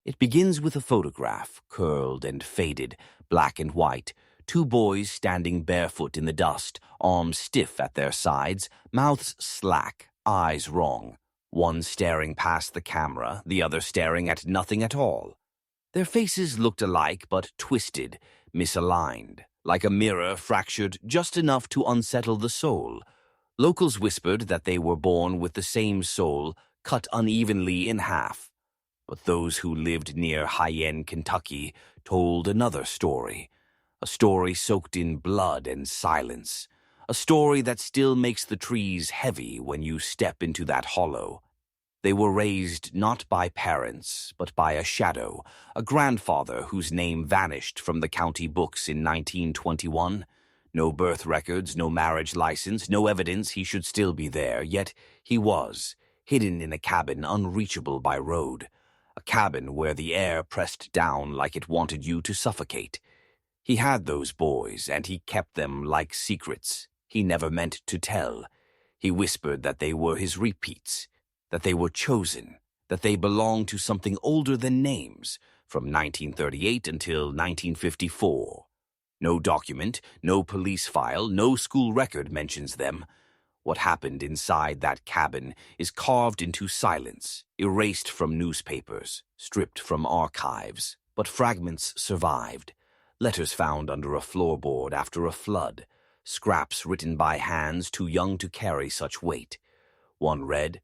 It begins with a photograph, curled and faded, black and white, two boys standing barefoot in the dust, arms stiff at their sides, mouths slack, eyes wrong. One staring past the camera, the other staring at nothing at all. Their faces looked alike but twisted, misaligned, like a mirror fractured just enough to unsettle the soul. Locals whispered that they were born with the same soul, cut unevenly in half. But those who lived near Cheyenne, Kentucky, told another story. A story soaked in blood and silence. A story that still makes the trees heavy when you step into that hollow. They were raised not by parents, but by a shadow, a grandfather whose name vanished from the county books in 1921. No birth records, no marriage license, no evidence he should still be there, yet he was, hidden in a cabin unreachable by road. A cabin where the air pressed down like it wanted you to suffocate. He had those boys, and he kept them like secrets he never meant to tell. He whispered that they were his repeats, that they were chosen, that they belonged to something older than names, from 1938 until 1954. No document, no police file, no school record mentions them. What happened inside that cabin is carved into silence, erased from newspapers, stripped from archives, but fragments survived. Letters found under a floorboard after a flood, scraps written by hands too young to carry such weight. One read,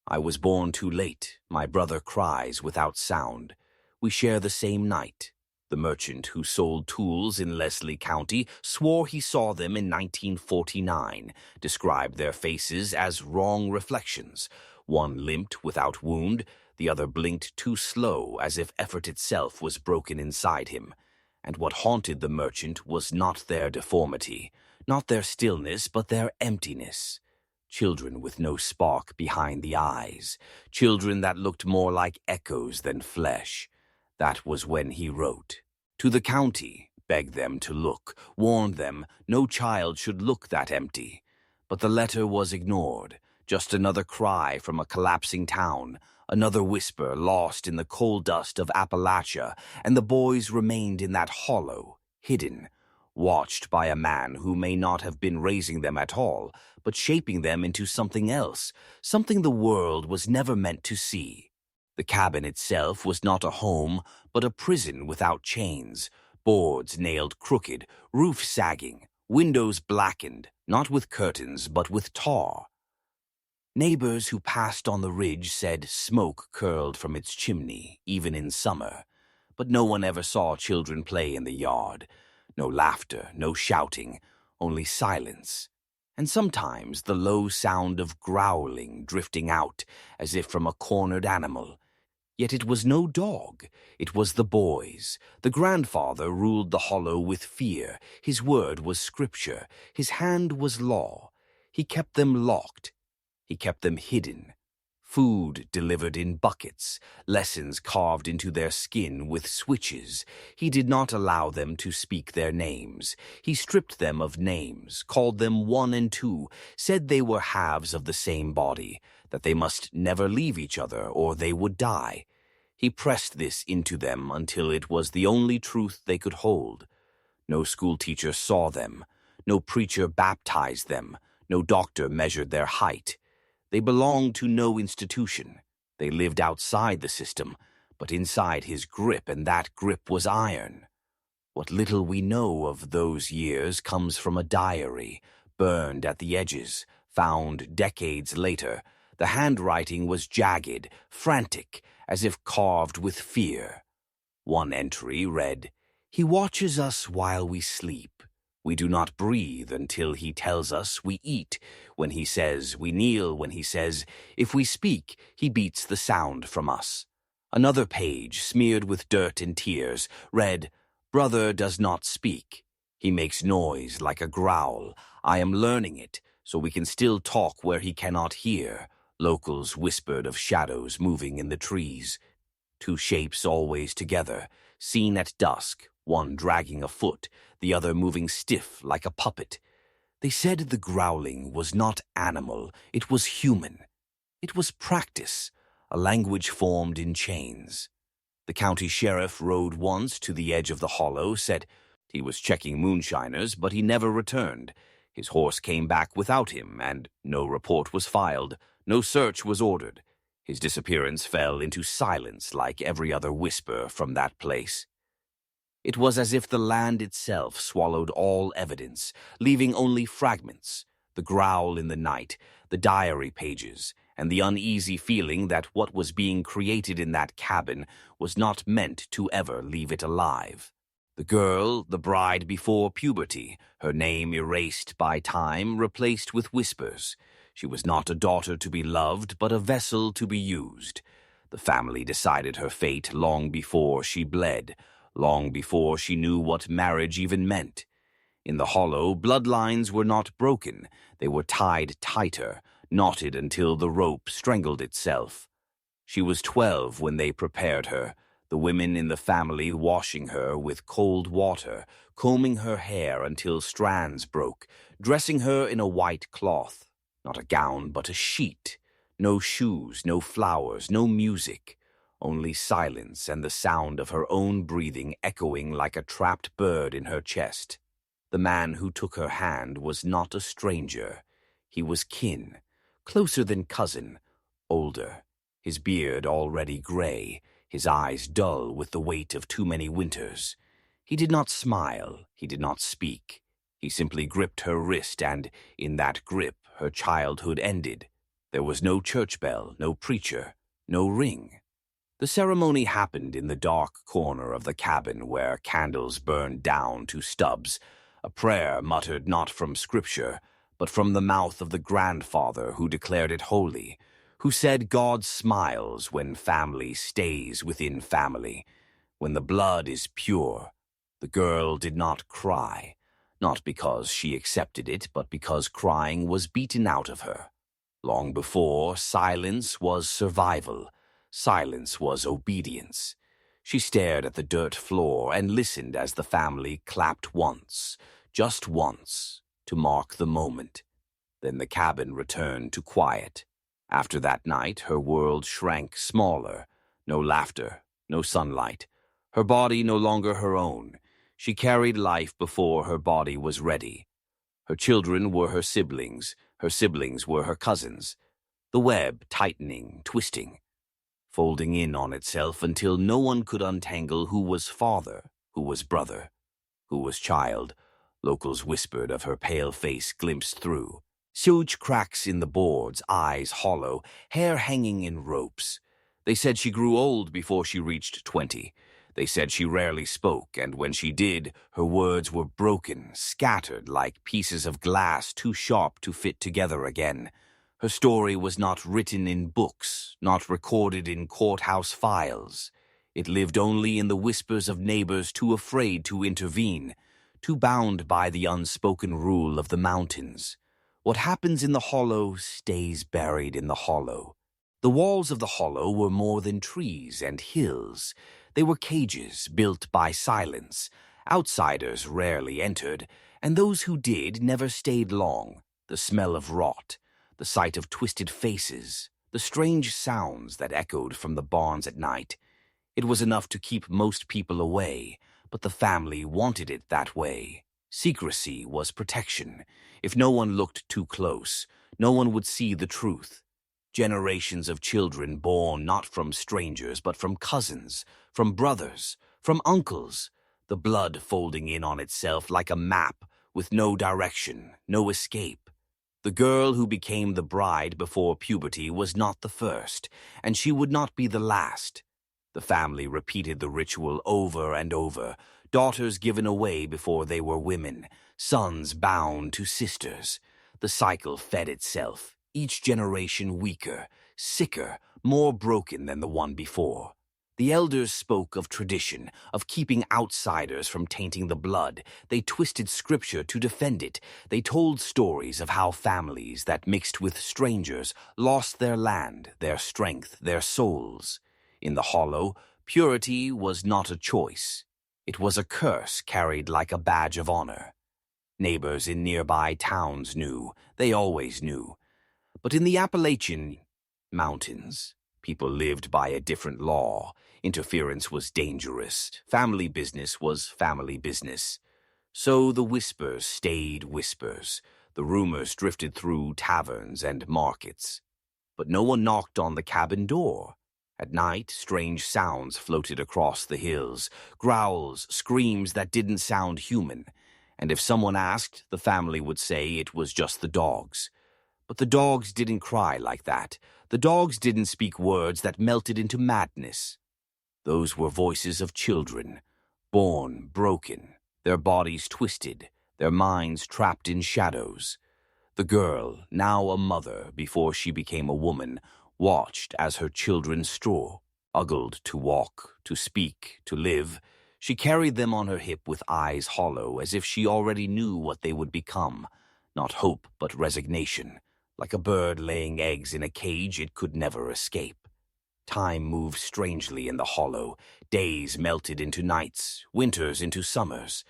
"I was born too late, my brother cries without sound. We share the same night." The merchant who sold tools in Leslie County swore he saw them in 1949, described their faces as wrong reflections. One limped without wound, the other blinked too slow as if effort itself was broken inside him. And what haunted the merchant was not their deformity, not their stillness, but their emptiness. Children with no spark behind the eyes, children that looked more like echoes than flesh. That was when he wrote. To the county, begged them to look, warned them no child should look that empty. But the letter was ignored, just another cry from a collapsing town, another whisper lost in the coal dust of Appalachia, and the boys remained in that hollow, hidden, watched by a man who may not have been raising them at all, but shaping them into something else, something the world was never meant to see. The cabin itself was not a home, but a prison without chains, boards nailed crooked, roof sagging, windows blackened, not with curtains, but with tar. Neighbors who passed on the ridge said smoke curled from its chimney, even in summer. But no one ever saw children play in the yard. No laughter, no shouting, only silence. And sometimes the low sound of growling drifting out, as if from a cornered animal. Yet it was no dog, it was the boys. The grandfather ruled the hollow with fear. His word was scripture. His hand was law. He kept them locked. He kept them hidden. Food delivered in buckets, lessons carved into their skin with switches. He did not allow them to speak their names. He stripped them of names, called them one and two, said they were halves of the same body, that they must never leave each other or they would die. He pressed this into them until it was the only truth they could hold. No schoolteacher saw them. No preacher baptized them. No doctor measured their height. They belonged to no institution. They lived outside the system, but inside his grip, and that grip was iron. What little we know of those years comes from a diary, burned at the edges, found decades later. The handwriting was jagged, frantic, as if carved with fear. One entry read, "He watches us while we sleep. We do not breathe until he tells us we eat. When he says we kneel, when he says, if we speak, he beats the sound from us." Another page, smeared with dirt and tears, read, "Brother does not speak. He makes noise like a growl. I am learning it, so we can still talk where he cannot hear." Locals whispered of shadows moving in the trees. Two shapes always together, seen at dusk, one dragging a foot, the other moving stiff like a puppet. They said the growling was not animal, it was human. It was practice, a language formed in chains. The county sheriff rode once to the edge of the hollow, said he was checking moonshiners, but he never returned. His horse came back without him, and no report was filed. No search was ordered. His disappearance fell into silence like every other whisper from that place. It was as if the land itself swallowed all evidence, leaving only fragments, the growl in the night, the diary pages, and the uneasy feeling that what was being created in that cabin was not meant to ever leave it alive. The girl, the bride before puberty, her name erased by time, replaced with whispers. She was not a daughter to be loved, but a vessel to be used. The family decided her fate long before she bled, long before she knew what marriage even meant. In the hollow, bloodlines were not broken. They were tied tighter, knotted until the rope strangled itself. She was 12 when they prepared her, the women in the family washing her with cold water, combing her hair until strands broke, dressing her in a white cloth. Not a gown, but a sheet. No shoes, no flowers, no music. Only silence and the sound of her own breathing echoing like a trapped bird in her chest. The man who took her hand was not a stranger. He was kin, closer than cousin, older, his beard already gray, his eyes dull with the weight of too many winters. He did not smile, he did not speak. He simply gripped her wrist, and in that grip her childhood ended. There was no church bell, no preacher, no ring. The ceremony happened in the dark corner of the cabin where candles burned down to stubs, a prayer muttered not from Scripture, but from the mouth of the grandfather who declared it holy, who said God smiles when family stays within family, when the blood is pure. The girl did not cry, not because she accepted it, but because crying was beaten out of her. Long before, silence was survival. Silence was obedience. She stared at the dirt floor and listened as the family clapped once, just once, to mark the moment. Then the cabin returned to quiet. After that night, her world shrank smaller. No laughter, no sunlight. Her body no longer her own. She carried life before her body was ready. Her children were her siblings were her cousins. The web tightening, twisting, folding in on itself until no one could untangle who was father, who was brother, who was child. Locals whispered of her pale face glimpsed through. Huge cracks in the boards, eyes hollow, hair hanging in ropes. They said she grew old before she reached 20. They said she rarely spoke, and when she did, her words were broken, scattered like pieces of glass too sharp to fit together again. Her story was not written in books, not recorded in courthouse files. It lived only in the whispers of neighbors too afraid to intervene, too bound by the unspoken rule of the mountains. What happens in the hollow stays buried in the hollow. The walls of the hollow were more than trees and hills. They were cages built by silence. Outsiders rarely entered, and those who did never stayed long. The smell of rot, the sight of twisted faces, the strange sounds that echoed from the barns at night. It was enough to keep most people away, but the family wanted it that way. Secrecy was protection. If no one looked too close, no one would see the truth. Generations of children born not from strangers, but from cousins, from brothers, from uncles, the blood folding in on itself like a map with no direction, no escape. The girl who became the bride before puberty was not the first, and she would not be the last. The family repeated the ritual over and over, daughters given away before they were women, sons bound to sisters. The cycle fed itself, each generation weaker, sicker, more broken than the one before. The elders spoke of tradition, of keeping outsiders from tainting the blood. They twisted scripture to defend it. They told stories of how families that mixed with strangers lost their land, their strength, their souls. In the hollow, purity was not a choice. It was a curse carried like a badge of honor. Neighbors in nearby towns knew. They always knew. But in the Appalachian mountains, people lived by a different law. Interference was dangerous. Family business was family business. So the whispers stayed whispers. The rumors drifted through taverns and markets. But no one knocked on the cabin door. At night, strange sounds floated across the hills, growls, screams that didn't sound human. And if someone asked, the family would say it was just the dogs. But the dogs didn't cry like that. The dogs didn't speak words that melted into madness. Those were voices of children, born broken, their bodies twisted, their minds trapped in shadows. The girl, now a mother before she became a woman, watched as her children struggled to walk, to speak, to live. She carried them on her hip with eyes hollow, as if she already knew what they would become. Not hope, but resignation. Like a bird laying eggs in a cage it could never escape. Time moved strangely in the hollow. Days melted into nights, winters into summers.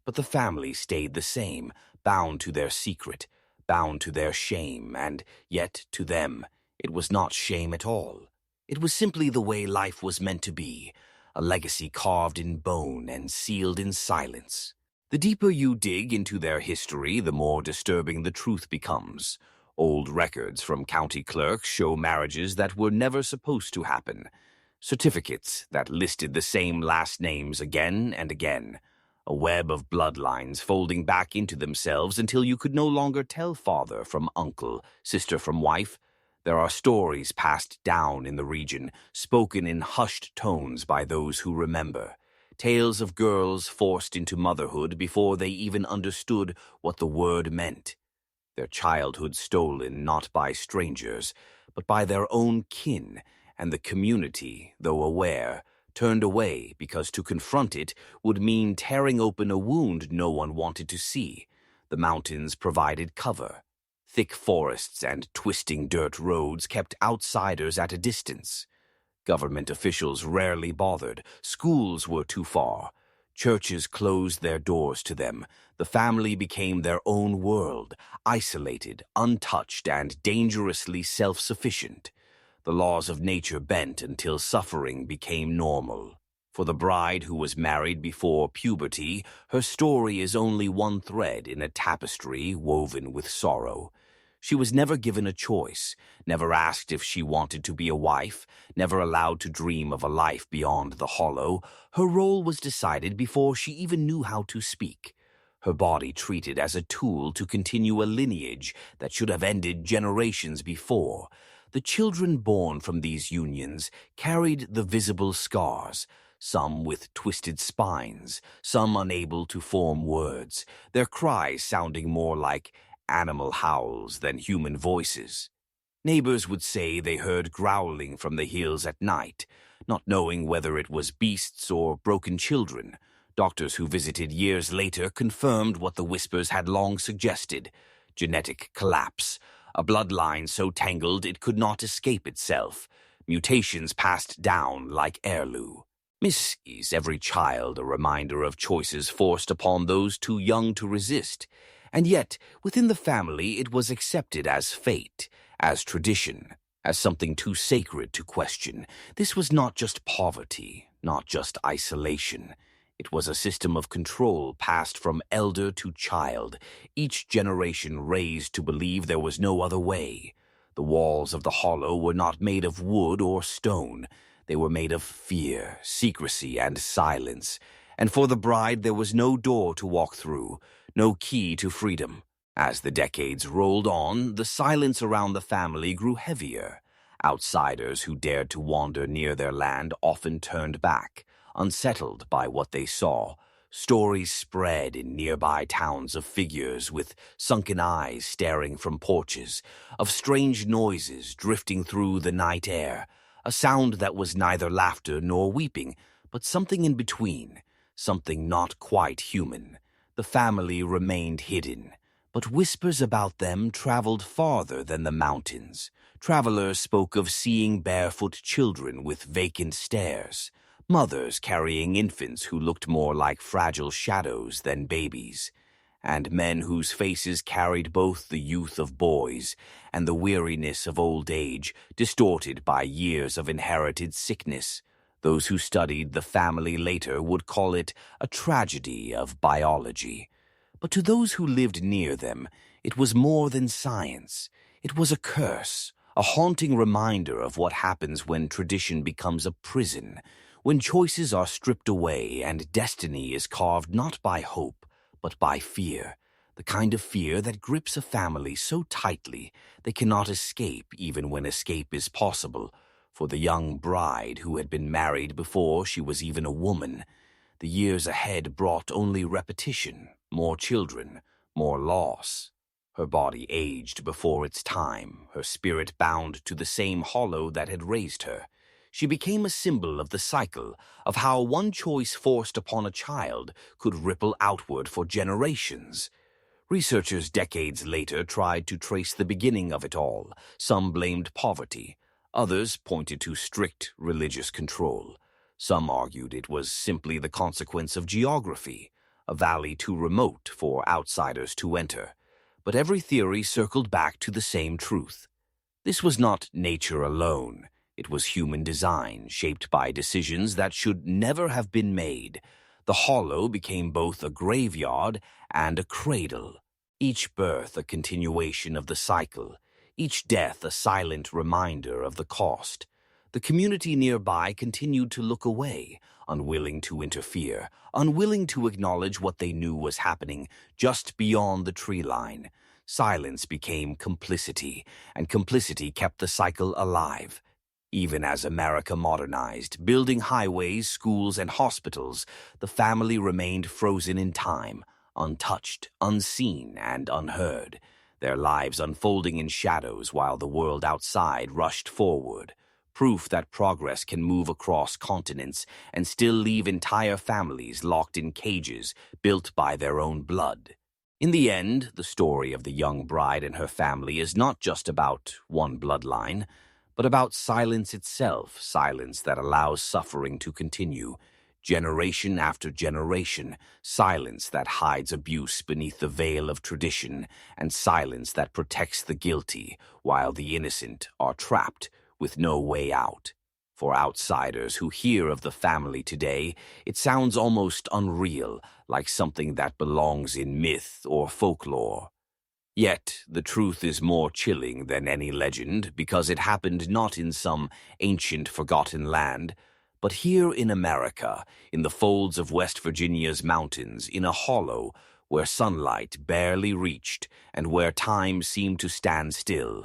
But the family stayed the same, bound to their secret, bound to their shame, and yet to them it was not shame at all. It was simply the way life was meant to be, a legacy carved in bone and sealed in silence. The deeper you dig into their history, the more disturbing the truth becomes. Old records from county clerks show marriages that were never supposed to happen. Certificates that listed the same last names again and again. A web of bloodlines folding back into themselves until you could no longer tell father from uncle, sister from wife. There are stories passed down in the region, spoken in hushed tones by those who remember. Tales of girls forced into motherhood before they even understood what the word meant. Their childhood stolen not by strangers, but by their own kin, and the community, though aware, turned away because to confront it would mean tearing open a wound no one wanted to see. The mountains provided cover. Thick forests and twisting dirt roads kept outsiders at a distance. Government officials rarely bothered. Schools were too far. Churches closed their doors to them. The family became their own world, isolated, untouched, and dangerously self-sufficient. The laws of nature bent until suffering became normal. For the bride who was married before puberty, her story is only one thread in a tapestry woven with sorrow. She was never given a choice, never asked if she wanted to be a wife, never allowed to dream of a life beyond the hollow. Her role was decided before she even knew how to speak. Her body treated as a tool to continue a lineage that should have ended generations before. The children born from these unions carried the visible scars, some with twisted spines, some unable to form words, their cries sounding more like animal howls than human voices. Neighbors would say they heard growling from the hills at night, not knowing whether it was beasts or broken children. Doctors who visited years later confirmed what the whispers had long suggested: genetic collapse, a bloodline so tangled it could not escape itself, mutations passed down like heirloom. Misses every child a reminder of choices forced upon those too young to resist. And yet, within the family, it was accepted as fate, as tradition, as something too sacred to question. This was not just poverty, not just isolation. It was a system of control passed from elder to child, each generation raised to believe there was no other way. The walls of the hollow were not made of wood or stone. They were made of fear, secrecy, and silence. And for the bride there was no door to walk through, no key to freedom. As the decades rolled on, the silence around the family grew heavier. Outsiders who dared to wander near their land often turned back, unsettled by what they saw. Stories spread in nearby towns of figures with sunken eyes staring from porches, of strange noises drifting through the night air, a sound that was neither laughter nor weeping, but something in between, something not quite human. The family remained hidden, but whispers about them traveled farther than the mountains. Travelers spoke of seeing barefoot children with vacant stares, mothers carrying infants who looked more like fragile shadows than babies, and men whose faces carried both the youth of boys and the weariness of old age, distorted by years of inherited sickness. Those who studied the family later would call it a tragedy of biology. But to those who lived near them, it was more than science. It was a curse, a haunting reminder of what happens when tradition becomes a prison, when choices are stripped away and destiny is carved not by hope, but by fear, the kind of fear that grips a family so tightly they cannot escape even when escape is possible. For the young bride who had been married before she was even a woman, the years ahead brought only repetition, more children, more loss. Her body aged before its time, her spirit bound to the same hollow that had raised her. She became a symbol of the cycle, of how one choice forced upon a child could ripple outward for generations. Researchers decades later tried to trace the beginning of it all. Some blamed poverty. Others pointed to strict religious control. Some argued it was simply the consequence of geography, a valley too remote for outsiders to enter. But every theory circled back to the same truth. This was not nature alone. It was human design, shaped by decisions that should never have been made. The hollow became both a graveyard and a cradle. Each birth a continuation of the cycle, each death a silent reminder of the cost. The community nearby continued to look away, unwilling to interfere, unwilling to acknowledge what they knew was happening just beyond the tree line. Silence became complicity, and complicity kept the cycle alive. Even as America modernized, building highways, schools, and hospitals, the family remained frozen in time, untouched, unseen, and unheard, their lives unfolding in shadows while the world outside rushed forward. Proof that progress can move across continents and still leave entire families locked in cages built by their own blood. In the end, the story of the young bride and her family is not just about one bloodline, but about silence itself, silence that allows suffering to continue, generation after generation, silence that hides abuse beneath the veil of tradition, and silence that protects the guilty while the innocent are trapped with no way out. For outsiders who hear of the family today, it sounds almost unreal, like something that belongs in myth or folklore. Yet, the truth is more chilling than any legend because it happened not in some ancient forgotten land, but here in America, in the folds of West Virginia's mountains, in a hollow where sunlight barely reached and where time seemed to stand still.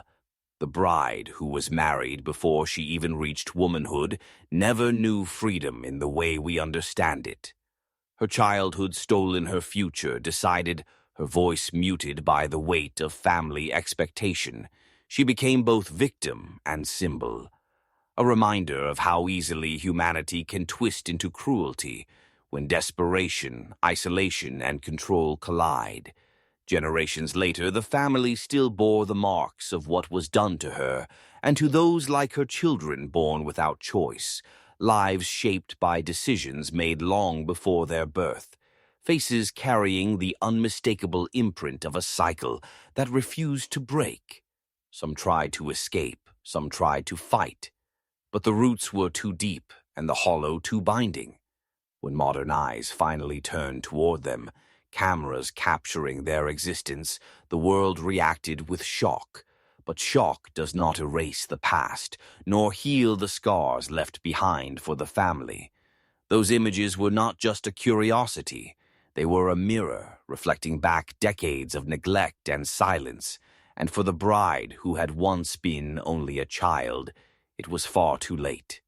The bride, who was married before she even reached womanhood, never knew freedom in the way we understand it. Her childhood stolen her future, decided, her voice muted by the weight of family expectation. She became both victim and symbol, a reminder of how easily humanity can twist into cruelty when desperation, isolation, and control collide. Generations later, the family still bore the marks of what was done to her, and to those like her children born without choice, lives shaped by decisions made long before their birth, faces carrying the unmistakable imprint of a cycle that refused to break. Some tried to escape, some tried to fight, but the roots were too deep and the hollow too binding. When modern eyes finally turned toward them, cameras capturing their existence, the world reacted with shock. But shock does not erase the past, nor heal the scars left behind for the family. Those images were not just a curiosity. They were a mirror, reflecting back decades of neglect and silence. And for the bride who had once been only a child, it was far too late.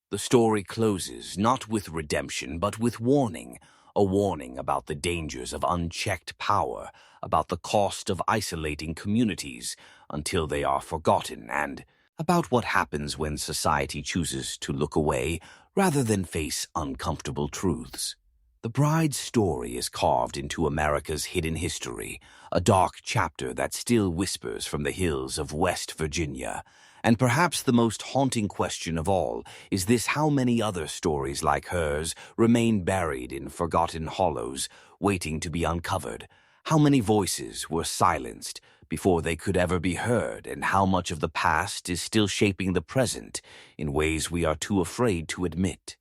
The story closes not with redemption, but with warning. A warning about the dangers of unchecked power, about the cost of isolating communities until they are forgotten, and about what happens when society chooses to look away rather than face uncomfortable truths. The bride's story is carved into America's hidden history, a dark chapter that still whispers from the hills of West Virginia. And perhaps the most haunting question of all is this: how many other stories like hers remain buried in forgotten hollows, waiting to be uncovered? How many voices were silenced before they could ever be heard, and how much of the past is still shaping the present in ways we are too afraid to admit?